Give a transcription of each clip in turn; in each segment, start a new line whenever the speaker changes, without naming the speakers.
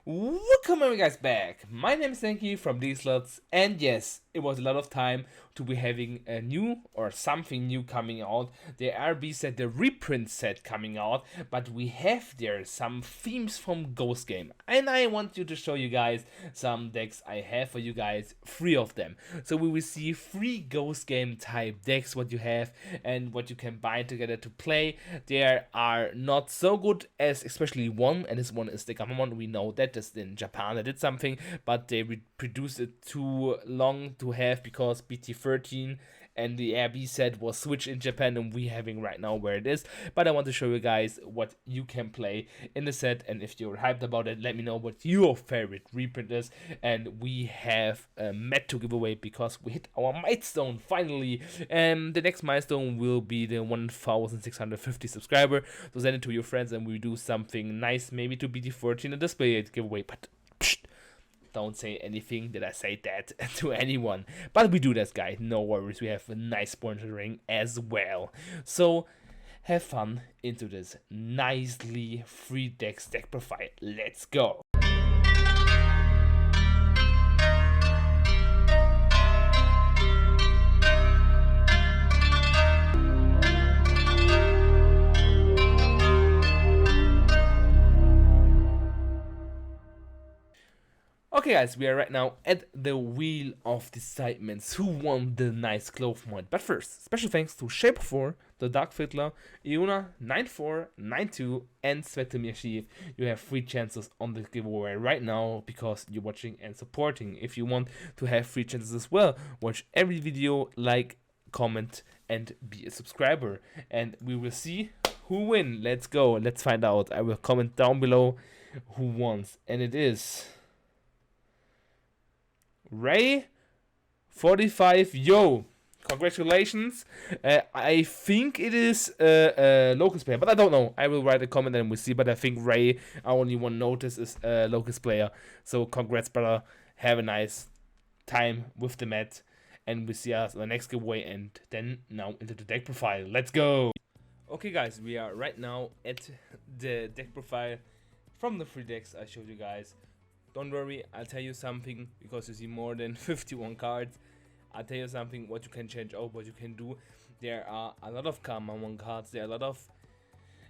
Welcome you guys back. My name is Senki from D-Slots, and yes, it was a lot of time to be having a new or something new coming out. The RB set, the reprint set coming out, but we have there some themes from Ghost Game, and I want to show you guys some decks I have for you guys, 3 of them. So we will see 3 Ghost Game type decks, what you have and what you can bind together to play. They are not so good as especially one, and this one is the Digimon. We know that just in Japan they did something, but they produced it too long to have because BT13 and the RB set was switched in Japan, and we having right now where it is. But I want to show you guys what you can play in the set, and if you're hyped about it, let me know what your favorite reprint is. And we have a mat to give away because we hit our milestone finally, and the next milestone will be the 1650 subscriber. So send it to your friends and we do something nice, maybe to BT14 and display it giveaway. But don't say anything that I say that to anyone. But we do this, guys. No worries. We have a nice sponsoring as well. So have fun into this nicely free deck profile. Let's go. Okay guys, we are right now at the Wheel of Decidements. Who won the nice clove mod? But first, special thanks to Shape4, the Dark Fiddler, Iona 9492 and Svetomir Shiv. You have 3 chances on the giveaway right now because you're watching and supporting. If you want to have 3 chances as well, watch every video, like, comment and be a subscriber. And we will see who win. Let's go, let's find out. I will comment down below who wins, and it is Ray 45. Yo, congratulations. I think it is a Locust player, but I don't know. I will write a comment and we'll see. But I think Ray, I only one notice, is a Locust player. So congrats, brother. Have a nice time with the mat, and we see us on the next giveaway. And then now into the deck profile. Let's go. Okay guys, we are right now at the deck profile from the 3 decks I showed you guys. Don't worry, I'll tell you something, because you see more than 51 cards. I'll tell you something, what you can change out, what you can do. There are a lot of combained cards, there are a lot of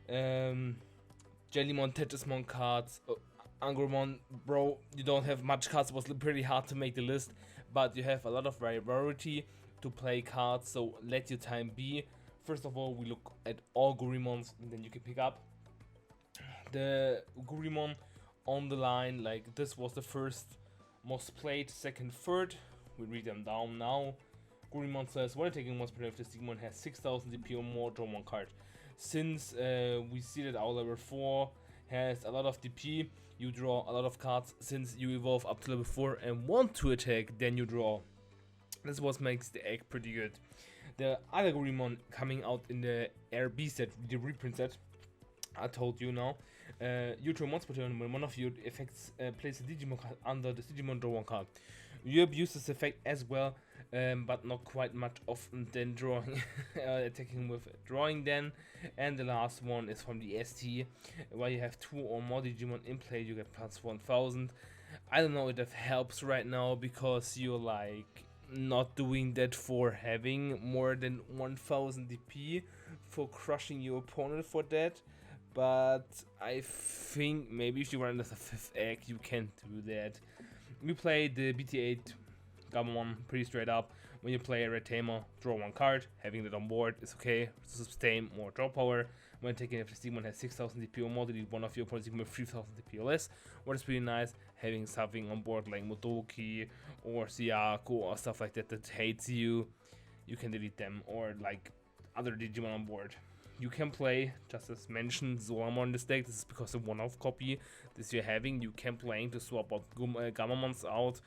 Jellymon, Tetrismon cards. Angromon, bro, you don't have much cards. It was pretty hard to make the list, but you have a lot of variety to play cards, so let your time be. First of all, we look at all Gurimons, and then you can pick up the Gurimon on the line. Like, this was the first most played, second, third. We read them down now. Gurimon says, when taking once per turn, if this Digimon has 6000 DP or more, draw 1 card. Since we see that our level 4 has a lot of DP, you draw a lot of cards. Since you evolve up to level 4 and want to attack, then you draw. This what makes the egg pretty good. The other Gurimon coming out in the RB set, the reprint set, I told you now. You draw once per turn. When one of your effects places a Digimon card under the Digimon, draw 1 card. You abuse this effect as well, but not quite much often than drawing, attacking with drawing then. And the last one is from the ST, where you have 2 or more Digimon in play, you get plus 1000. I don't know if that helps right now, because you're like not doing that for having more than 1000 DP, for crushing your opponent for that. But I think maybe if you run as a 5th egg, you can do that. We play the BT8 Gamamon pretty straight up. When you play a Red Tamer, draw 1 card. Having that on board is okay. Sustain more draw power. When taking if this Digimon has 6000 DP or more, delete one of your opponent's Digimon with 3000 DP or less. What is pretty nice, having something on board like Motoki or Siako or stuff like that that hates you. You can delete them, or like other Digimon on board. You can play, just as mentioned, Zoramon in this deck. This is because of one-off copy this you're having. You can play to swap out Gamamons out.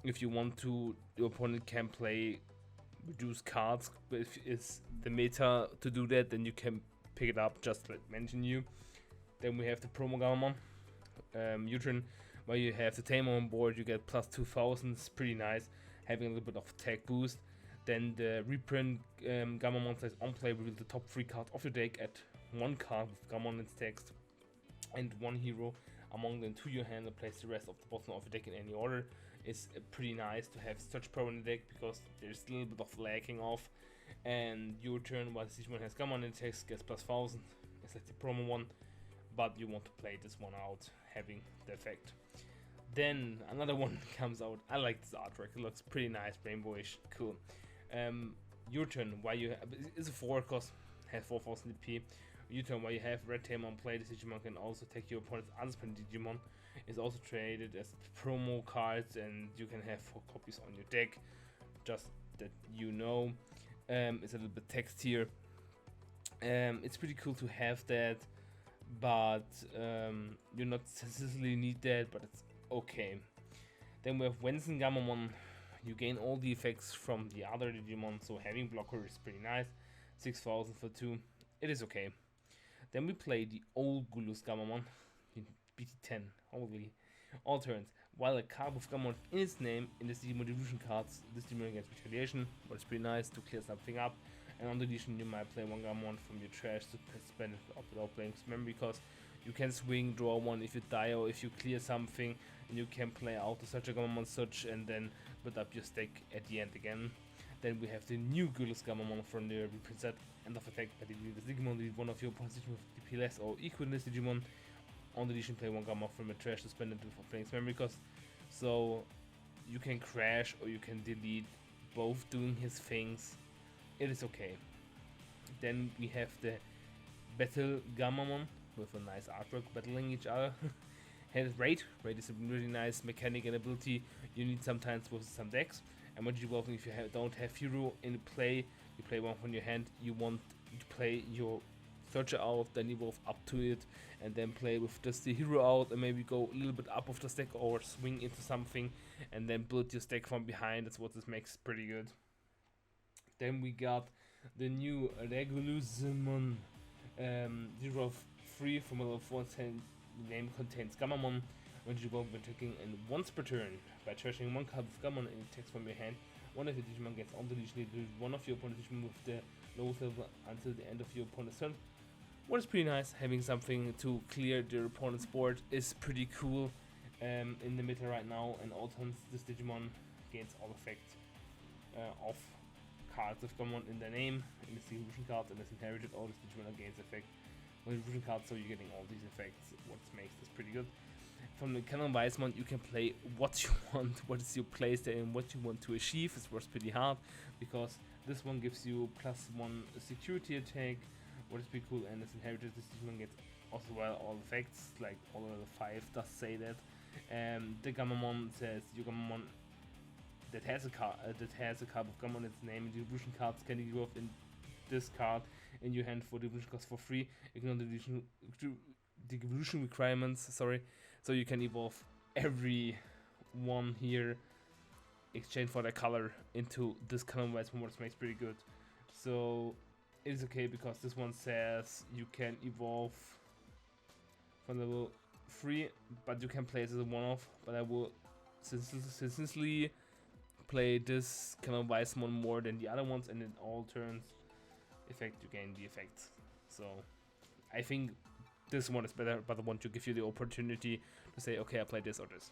If you want to, your opponent can play reduce cards. But if it's the meta to do that, then you can pick it up, just like mention you. Then we have the promo Gamamon, Utrin, where you have the Tamer on board. You get plus 2000. It's pretty nice, having a little bit of attack boost. Then the reprint Gamamon says on play, reveal the top 3 cards of your deck at 1 card with Gamamon in text and 1 hero among them to your hand and place the rest of the bottom of your deck in any order. It's pretty nice to have such power in the deck because there's a little bit of lacking off. And your turn, while the Digimon has come on in text, gets plus 1000. It's like the promo one, but you want to play this one out, having the effect. Then another one comes out. I like this artwork, it looks pretty nice, rainbowish, cool. Your turn, while you have, it's a 4 cost, has 4000 DP. Your turn, while you have red tail on play, this Digimon can also take your opponent's unspent Digimon. It's also traded as promo cards, and you can have 4 copies on your deck, just that you know. It's a little bit text here. It's pretty cool to have that, but you not necessarily need that, but it's okay. Then we have Wensen Gamamon. You gain all the effects from the other Digimon, so having blocker is pretty nice. 6000 for 2, it is okay. Then we play the old Gulus Gamamon in BT10, holy, all turns. While a card with Gamamon in its name in the Digimon Evolution cards, this Digimon gets retaliation, but it's pretty nice to clear something up. And on deletion, you might play one Gamamon from your trash to spend it up without playing memory, because you can swing, draw one if you die or if you clear something, and you can play out to such a Gamamon such and then build up your stack at the end again. Then we have the new Gulus Gamamon from the reprint set. End of effect, by the Digimon, delete one of your opponent's Digimon with DP less or equal to this Digimon. On deletion, play one Gamma from a trash to spend it for playing memory cost. So you can crash or you can delete, both doing his things. It is okay. Then we have the Battle Gammamon with a nice artwork battling each other. Has Raid. Raid is a really nice mechanic and ability you need sometimes with some decks. And when you evolving, if you don't have hero in play, you play one from your hand. You want to play your searcher out, then evolve up to it, and then play with just the hero out, and maybe go a little bit up of the stack or swing into something, and then build your stack from behind. That's what this makes pretty good. Then we got the new Regulusmon. 0 of 3 from a level 4 name contains Gammamon. When you evolve, when taking in once per turn by trashing one card with Gammamon and text from your hand, one of your Digimon gets on deletion. One of your opponent's Digimon with the lowest level until the end of your opponent's turn. What is pretty nice, having something to clear their opponent's board is pretty cool in the meta right now. And all turns, this Digimon gains all effects of cards with Gammamon in their name, in the evolution cards, and is inherited. All this Digimon gains effect on evolution cards, so you're getting all these effects, what makes this pretty good. From the Canon Weismont, you can play what you want, what is your playstyle and what you want to achieve. It works pretty hard, because this one gives you +1 security attack, what is pretty cool, and it's inherited. This Digimon gets also all effects, like all level 5 does say that. The Gammamon says your Gammamon that has a card with Gammamon in its name, and the evolution cards can evolve in this card in your hand for the evolution cost for free. Ignore the evolution requirements, sorry. So you can evolve every one here, exchange for their color into this Canon Weismont, which makes pretty good. So it is okay, because this one says you can evolve from level 3, but you can play it as a one-off. But I will sincerely play this Canon Weismont more than the other ones, and in all turns effect you gain the effects. So I think this one is better, but I want to give you the opportunity to say, okay, I play this or this.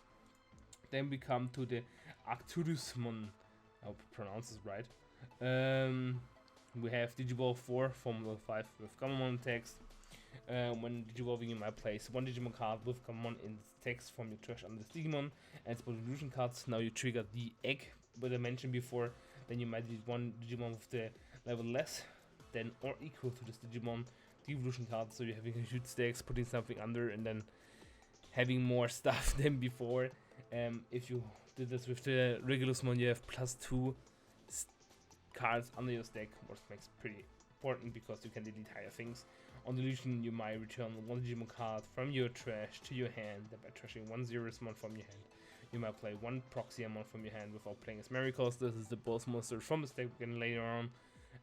Then we come to the Arcturusmon. I hope I pronounce this right. We have Digivolve 4 from level 5 with Gammamon text. When Digivolving, you might place one Digimon card with Gammamon in text from your trash under this Digimon, and for evolution cards, now you trigger the egg, what I mentioned before. Then you might use one Digimon with the level less than or equal to this Digimon, the evolution card, so you're having a huge stacks, putting something under, and then having more stuff than before. If you did this with the Regulusmon, you have +2 cards under your stack, which makes pretty important, because you can delete higher things. On deletion, you might return one Digimon card from your trash to your hand, and by trashing one Zerusmon from your hand, you might play one Proxyamon from your hand without playing as Miracles. This is the boss monster from the stack again later on,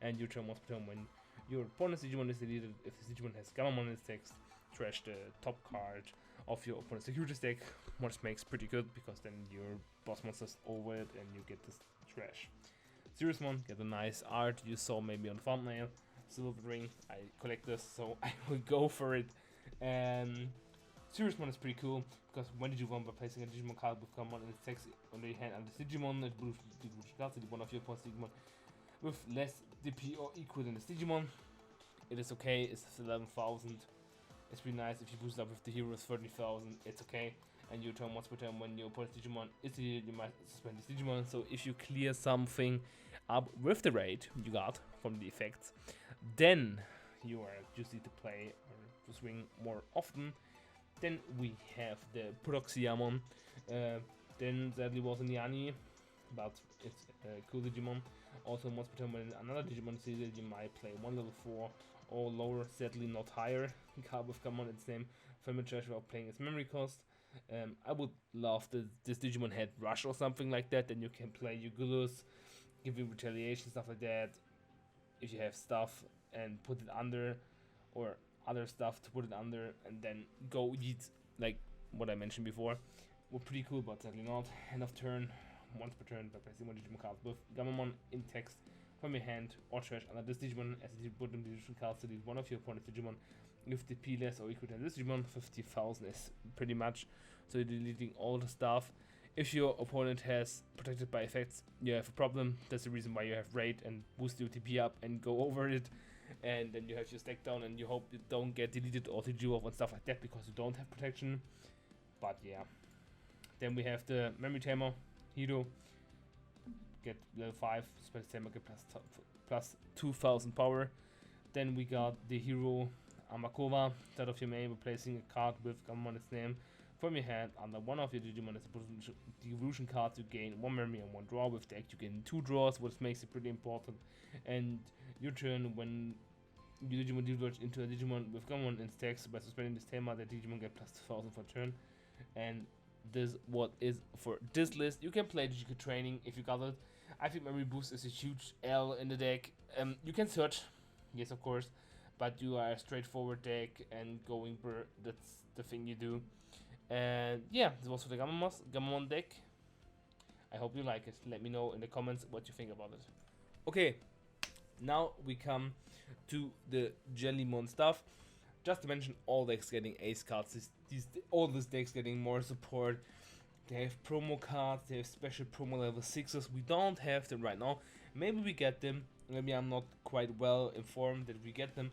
and you turn once per turn when your opponent's Digimon is deleted. If this Digimon has Gammamon in its text, trash the top card of your opponent's security stack, which makes pretty good, because then your boss monster's over it and you get this trash. Zerusmon, get a nice art you saw maybe on thumbnail. Silver ring, I collect this, so I will go for it. And Serious Mon is pretty cool, because when did you won by placing a Digimon card with common and its text on the hand and this Digimon, it boosts the cards, one of your opponent's Digimon with less DP or equal than this Digimon. It is okay, it's 11,000. It's pretty nice. If you boost it up with the heroes 30,000, it's okay. And you turn once per turn when your opponent's Digimon is deleted, you might suspend this Digimon. So if you clear something up with the raid you got from the effects, then you are just need to play or to swing more often. Then we have the Proxiamon. Then sadly was in the anime, but it's a cool Digimon. Also once per turn when another Digimon is deleted, you might play one level 4 or lower, sadly not higher. Card with common its name, family trash without playing its memory cost. I would love this Digimon had Rush or something like that, then you can play Eugulus, give you retaliation, stuff like that. If you have stuff and put it under, or other stuff to put it under, and then go eat, like what I mentioned before. Were pretty cool, but sadly not. End of turn, once per turn by placing one Digimon card with Gamamon in text from your hand or trash under this Digimon as you put them Digimon cards to delete one of your opponent's Digimon with the P less or equal to this Digimon. 50,000 is pretty much, so you're deleting all the stuff. If your opponent has protected by effects, you have a problem. That's the reason why you have raid and boost your TP up and go over it, and then you have your stack down and you hope you don't get deleted or TG off and stuff like that because you don't have protection. But yeah, then we have the memory tamer Hiro, get level 5, special tamer get plus 2,000 power. Then we got the hero Amakova, start of your main, replacing a card with Gamamon its name from your hand under one of your Digimon as a evolution card. You gain 1 memory and 1 draw. With the deck you gain 2 draws, which makes it pretty important. And your turn, when your Digimon diverge into a Digimon with Gamamon in stacks, by suspending this tamer, the Digimon get plus 2,000 for turn. And this what is for this list. You can play Digimon training if you got it. I think memory boost is a huge L in the deck. You can search, yes of course, but you are a straightforward deck and going per, that's the thing you do. And yeah, this was for the Gamamon deck. I hope you like it. Let me know in the comments what you think about it. Okay, now we come to the Jellymon stuff. Just to mention, all decks getting ace cards. All these decks getting more support. They have promo cards, they have special promo level 6s. We don't have them right now. Maybe we get them. Maybe I'm not quite well informed that we get them.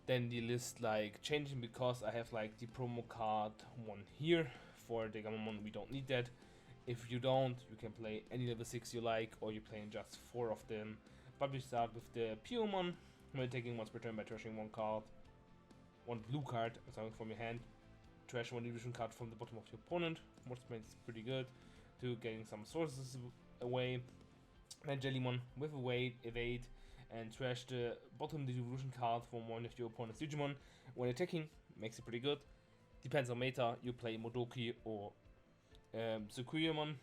Then the list like changing because I have like the promo card one here for the Gamamon. We don't need that. If you don't, you can play any level 6 you like, or you're playing just 4 of them. But we start with the Pyromon. We're taking once per turn by trashing 1 card, 1 blue card, something from your hand. Trash 1 illusion card from the bottom of your opponent, which makes pretty good to getting some sources away. And Jellymon with evade, and trash the bottom illusion card from one of your opponent's Digimon. When attacking, makes it pretty good. Depends on meta, you play Modoki or Tsukuyamon.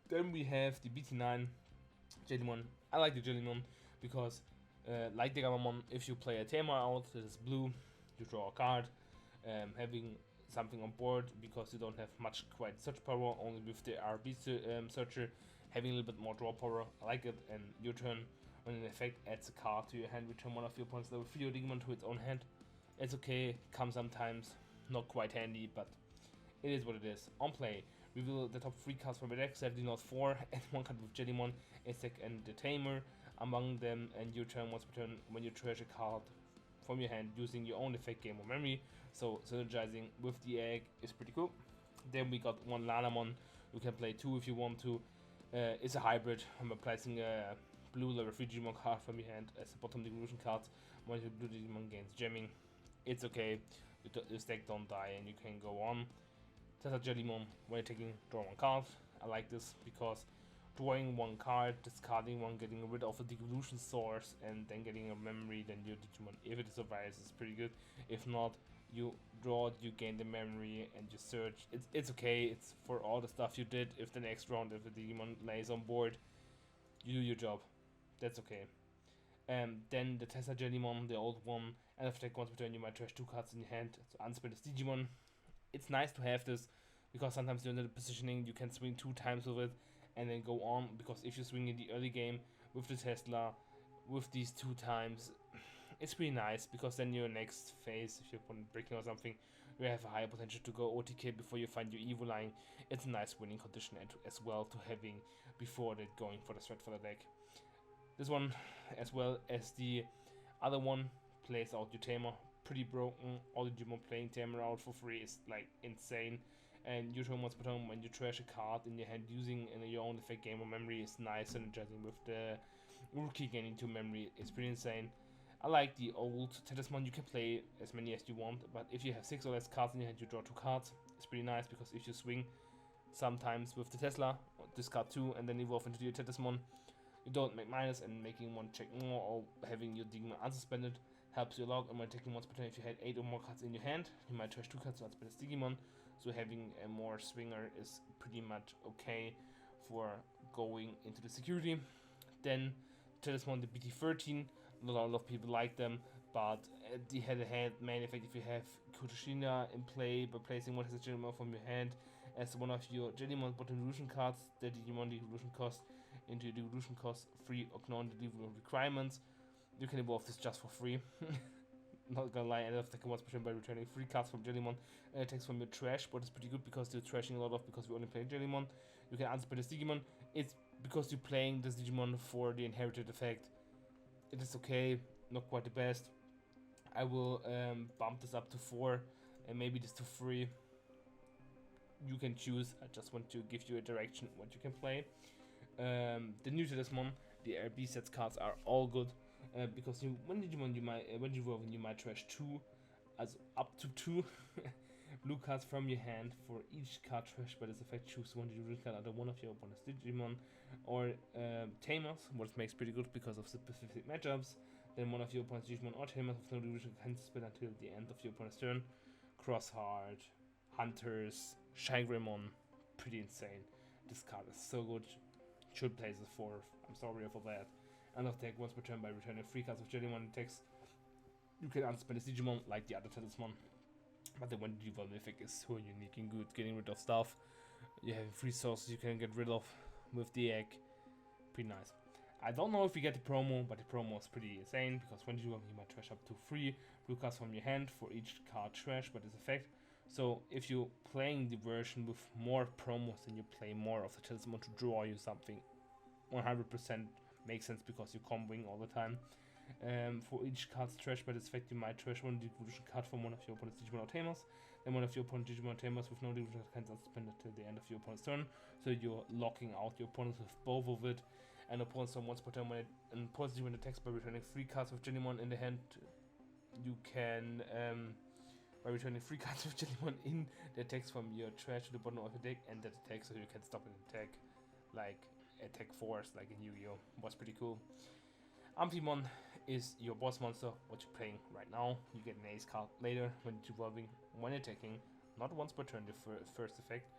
Then we have the BT9 Jellymon. I like the Jellymon because, like the Gamamon, if you play a tamer out that is blue, you draw a card. Having something on board because you don't have much quite search power, only with the RB searcher, having a little bit more draw power. I like it. And your turn, when an effect adds a card to your hand, return one of your opponent's level 3 Digimon to its own hand. It's okay, comes sometimes, not quite handy, but it is what it is. On play, reveal the top 3 cards from your deck, sadly not 4, and 1 card with Jellymon, Insec and the Tamer among them, and your turn once per turn when you trash a card from your hand using your own effect, game or memory. So synergizing with the egg is pretty cool. Then we got 1 Lanamon. You can play 2 if you want to. It's a hybrid. I'm placing a blue level 3 Digimon card from your hand as a bottom evolution card. When your blue Digimon gains jamming, it's okay. Your stack don't die and you can go on. Tessa Jellymon, when you're taking draw 1 card. I like this because drawing 1 card, discarding 1, getting rid of a devolution source, and then getting a memory, then your Digimon, if it survives, is pretty good. If not, you draw it, you gain the memory, and you search. It's okay, it's for all the stuff you did. If the next round, if the Digimon lays on board, you do your job. That's okay. Then the Tessa Jellymon, the old one, and after take once per turn, you might trash 2 cards in your hand. So unspent is Digimon. It's nice to have this, because sometimes you're in the positioning, you can swing 2 times with it, and then go on, because if you swing in the early game with the Tesla, with these 2 times, it's pretty nice, because then your next phase, if you're breaking or something, you have a higher potential to go OTK before you find your Evo line. It's a nice winning condition as well to having before that going for the threat for the deck. This one, as well as the other one, plays out your Tamer. Pretty broken. All the Digimon playing Tamer out for free is like insane. And you turn once per turn when you trash a card in your hand using in your own effect game or memory is nice, synergizing with the rookie gaining 2 memory. It's pretty insane. I like the old Talisman. You can play as many as you want, but if you have 6 or less cards in your hand, you draw 2 cards. It's pretty nice because if you swing sometimes with the Tesla, discard 2 and then evolve into your Talisman, you don't make minus, and making 1 check more or having your Digimon unsuspended helps you a lot. And when taking once per turn, if you had 8 or more cards in your hand, you might trash 2 cards to unsuspend this Digimon. So having a more swinger is pretty much okay for going into the security. Then Talisman, the BT13, not a lot of people like them, but the head-to-head main effect, if you have Kutoshina in play by placing one as a Digimon from your hand as one of your Digimon bottom evolution cards, the Digimon evolution cost into the evolution cost free or non deliverable requirements. You can evolve this just for free. Not gonna lie, end of the once per turn by returning 3 cards from Jellymon and attacks from your trash, but it's pretty good because you're trashing a lot of because we only play Jellymon. You can unspell this Digimon. It's because you're playing this Digimon for the inherited effect. It is okay, not quite the best. I will bump this up to 4 and maybe this to 3. You can choose. I just want to give you a direction what you can play. The new Talisman, the RB sets cards are all good because when you might trash 2, as up to 2 blue cards from your hand. For each card trash by this effect, choose one Digimon card either one of your opponent's Digimon or Tamers, what makes pretty good because of the specific matchups. Then one of your opponent's Digimon or Tamers with no Digimon can spell until the end of your opponent's turn. Crossheart, Hunters, Shangrimon, pretty insane. This card is so good. Should play as a 4th. I'm sorry for that. And attack once per turn by returning 3 cards of Jellymon attacks. You can unspell this Digimon like the other Talisman. But the one Digimon effect is so unique and good. Getting rid of stuff. You have 3 sources you can get rid of with the egg. Pretty nice. I don't know if you get the promo, but the promo is pretty insane because when you might trash up to 3 blue cards from your hand for each card trash by this effect. So if you're playing the version with more promos, then you play more of the Talisman to draw you something. 100% makes sense because you're comboing all the time. For each card's trash by this effect, you might trash one evolution card from one of your opponent's Digimon or Tamers. Then one of your opponent's Digimon or Tamers with no evolution card can suspend until the end of your opponent's turn. So you're locking out your opponents with both of it. And opponents on once per turn when an opponent's Digimon attacks by returning 3 cards with Jellymon in the hand, you can by returning 3 cards with Jellymon in the attacks from your trash to the bottom of your deck, and that attack so you can stop an attack like attack force like in Yu-Gi-Oh! Was pretty cool. Amphimon is your boss monster, what you're playing right now. You get an ace card later when it's evolving, when attacking, not once per turn, the first effect.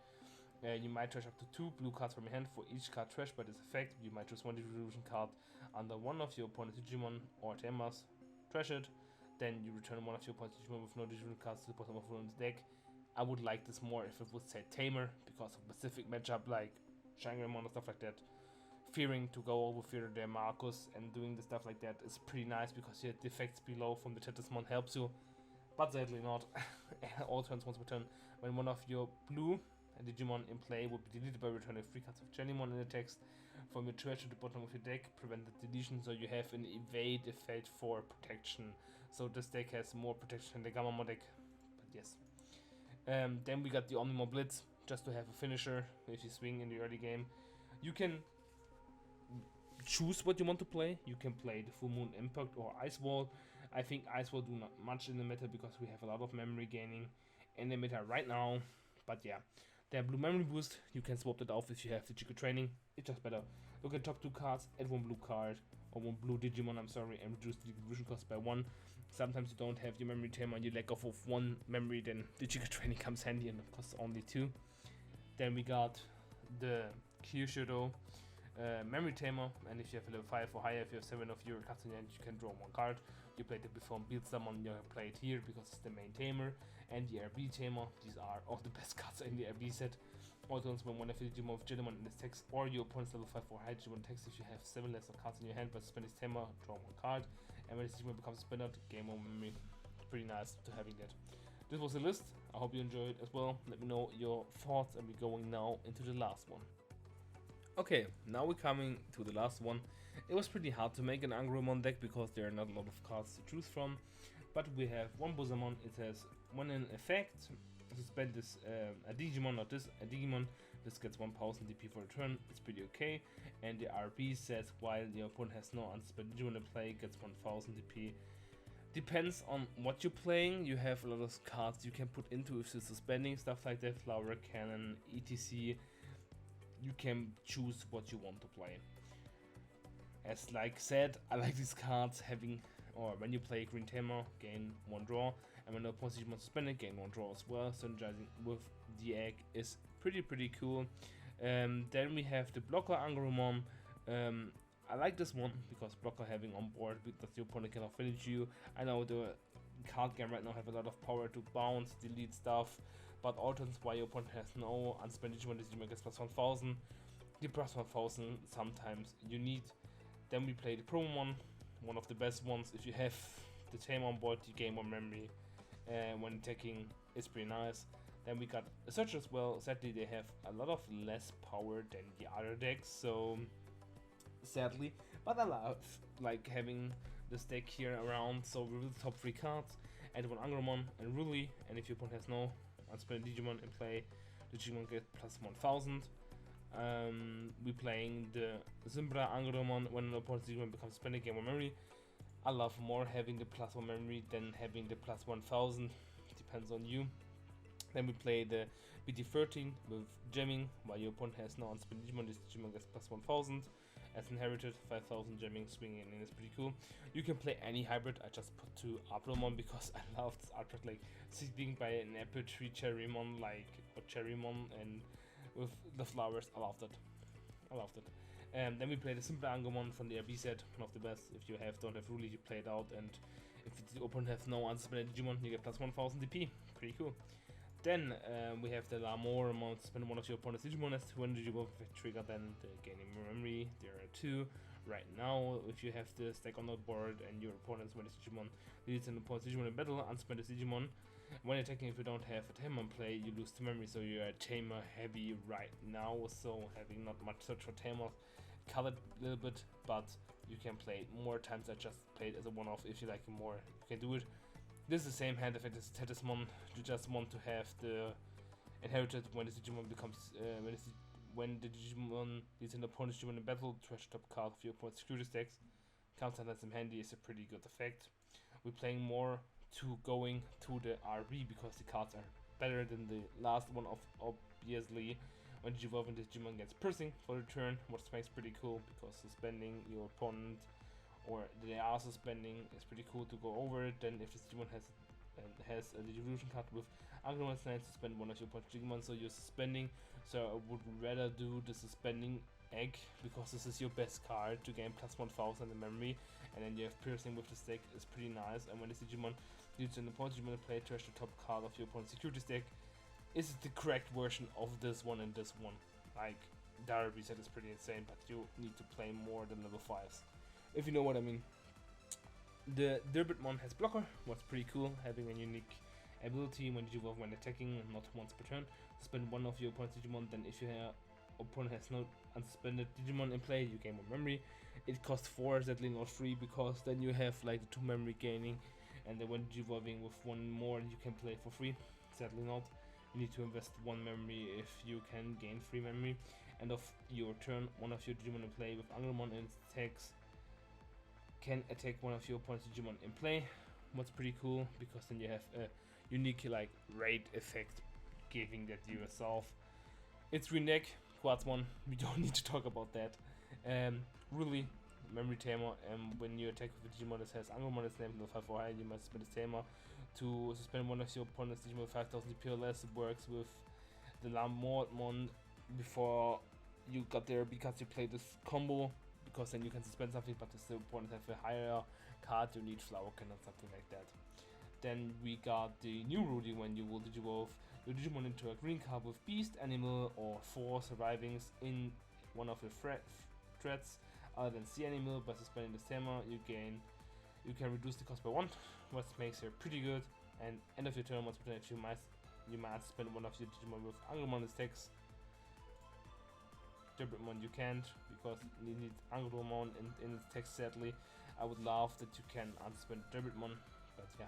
You might trash up to 2 blue cards from your hand. For each card trash by this effect, you might choose one evolution card under one of your opponent's Digimon or Tamers, trash it, then you return one of your opponent's Digimon with no Digimon cards to the bottom of one's deck. I would like this more if it would say Tamer, because of specific matchup like Shangrimon or stuff like that. Fearing to go over Fear their Marcus and doing the stuff like that is pretty nice because your defects below from the Talisman helps you, but sadly not. All turns once per turn. When one of your blue Digimon in play will be deleted by returning 3 cards of Jellymon in the text from your trash to the bottom of your deck, prevent the deletion, so you have an evade effect for protection. So this deck has more protection than the Gamma deck, but yes. Then we got the Omnimon Blitz, just to have a finisher if you swing in the early game. You can choose what you want to play. You can play the Full Moon Impact or Ice Wall. I think Ice Wall do not much in the meta because we have a lot of memory gaining in the meta right now, but yeah. The blue memory boost, you can swap that off if you have the Chico training. It's just better. Look at top 2 cards, add 1 blue card, or 1 blue Digimon, I'm sorry, and reduce the evolution cost by 1. Sometimes you don't have your memory tamer and you lack off of 1 memory, then the Chico training comes handy and it costs only 2. Then we got the Kyushido memory tamer, and if you have a level 5 or higher, if you have 7 of your cards in your hand, you can draw 1 card. You played it before and build someone, you play it here because it's the main tamer. And the RB tamer, these are all the best cards in the RB set. Also, when one of your Digimon with Jellymon in this text, or your opponent's level 5 or high Digimon text, if you have 7 less of cards in your hand, but spend this tamer, draw 1 card. And when this Digimon becomes suspended, game over memory. Pretty nice to having that. This was the list. I hope you enjoyed as well. Let me know your thoughts, and we're going now into the last one. Okay, now we're coming to the last one. It was pretty hard to make an Angromon deck because there are not a lot of cards to choose from, but we have one Buzzamon. It has one in effect. Suspend this a Digimon, not this, a Digimon. This gets 1000 DP for a turn. It's pretty okay. And the RB says while the opponent has no unsuspended Digimon in play, gets 1000 DP. Depends on what you're playing. You have a lot of cards you can put into if you're suspending, stuff like that, Flower Cannon, etc. You can choose what you want to play. As like said, I like these cards having, or when you play Green Tamer, gain 1 draw, and when the opponent Digimon suspended, gain 1 draw as well. Synergizing with the egg is pretty cool. Then we have the Blocker Angromon. I like this one because Blocker having on board that your opponent cannot finish you. I know the card game right now have a lot of power to bounce, delete stuff, but all turns while your opponent has no unspent Digimon, this Digimon gets plus 1000. The plus 1000 sometimes you need. Then we play the Promon, one of the best ones. If you have the Tamer on board, you gain more memory when attacking. It's pretty nice. Then we got a Search as well. Sadly, they have a lot of less power than the other decks, so sadly, but I love like having this deck here around. So we will top 3 cards, add one Angromon and Ruli, and if your opponent has no unspent Digimon in play, the Digimon get plus 1000. We playing the Zimbra Angromon. When an opponent's Digimon becomes suspended, gain 1 memory. I love more having the plus 1 memory than having the plus 1000. Depends on you. Then we play the BT13 with Gemming. While your opponent has no unspent Digimon, this Digimon gets plus 1000. As inherited, 5000 Gemming, swinging in is pretty cool. You can play any hybrid. I just put 2 Abromon because I love this artwork, like sitting by an apple tree Cherrymon, like, or Cherrymon, and with the flowers. I loved it. Then we play the Simple Angromon from the RB set, one of the best. If you don't have Ruli, you play it out, and if the opponent has no unsuspended Digimon, you get plus 1000 DP. Pretty cool. Then we have the Lamoromon. Spend one of your opponent's Digimon as when Digimon trigger, then the gaining memory. There are 2 right now. If you have the stack on the board and your opponent's when it's Digimon leads an opponent's Digimon in battle, unspend this Digimon. When attacking, if you don't have a Tamer in play, you lose 2 memory, so you are Tamer heavy right now. So having not much search for Tamer, colored a little bit, but you can play it more times. I just played as a one-off. If you like it more, you can do it. This is the same hand effect as Tetismon. You just want to have the inherited when the Digimon becomes when the Digimon leads an opponent's Digimon in battle, trash top card of your opponent's security stacks. Counter that's in handy is a pretty good effect. We're playing more to going to the RB because the cards are better than the last one of obviously. When Digivolving, this Digimon gets piercing for the turn, what makes pretty cool because suspending your opponent, or they are suspending, is pretty cool to go over it. Then if this Digimon has a Digivolution card with Angromon Snake, suspend one of your opponent's Digimon, so you're suspending. So I would rather do the suspending egg because this is your best card to gain plus 1000 in memory, and then you have piercing with the stack is pretty nice. And when this Digimon leads an opponent's Digimon to play, trash the top card of your opponent's security stack. Is the correct version of this one and this one. Like, the RB set is pretty insane, but you need to play more than level 5s. If you know what I mean. The Dirbitmon has Blocker, what's pretty cool, having a unique ability when you evolve when attacking, not once per turn. Suspend one of your opponent's Digimon, then if your opponent has no unsuspended Digimon in play, you gain 1 memory. It costs 4, sadly not 3, because then you have like the 2 memory gaining, and then when evolving with 1 more, you can play for free. Sadly not. You need to invest 1 memory if you can gain 3 memory. End of your turn, one of your Digimon in play with Angromon and attacks can attack one of your opponent's Digimon in play. What's pretty cool because then you have a unique like raid effect giving that you yourself. It's Reneck, Quartzmon, we don't need to talk about that. Really, memory tamer, and when you attack with a Digimon that has Angromon is named level 5 or higher, you must suspend this tamer. To suspend one of your opponent's Digimon with 5000 DP or less, works with the Lamortmon before you got there because you play this combo, because then you can suspend something, but if the opponent have a higher card, you need Flower Cannon, something like that. Then we got the new Rudy when you will Digivolve your Digimon into a green card with Beast, Animal, or 4 survivings in one of your threats other than Sea Animal. By suspending the tamer, you can reduce the cost by 1, what makes her pretty good. And end of your turn, once per turn, you might spend one of your Digimon with Angromon attacks. Digimon you can't, because you need Angromon in its text sadly. I would love that you can unspend Digimon, but yeah.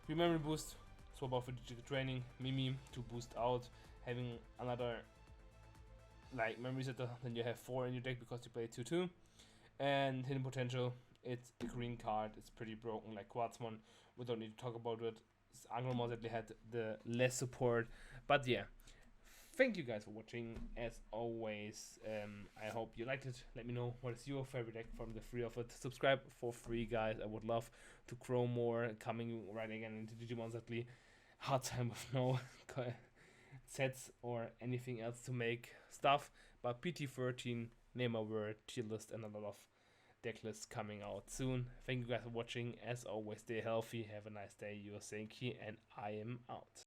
Free memory boost, swap out for digital training, Mimi to boost out, having another like memory setter, then you have 4 in your deck because you play 2-2. And hidden potential, it's a green card, it's pretty broken like Quartzmon, we don't need to talk about it. Angromon sadly had the less support, but yeah. Thank you guys for watching, as always. I hope you liked it. Let me know what is your favorite deck from the three of it. Subscribe for free, guys. I would love to grow more, coming right again into Digimon sadly. Hard time with no sets or anything else to make stuff, but PT13, name a word, tier list, and a lot of deck lists coming out soon. Thank you guys for watching. As always, stay healthy, have a nice day. You are Senki, and I am out.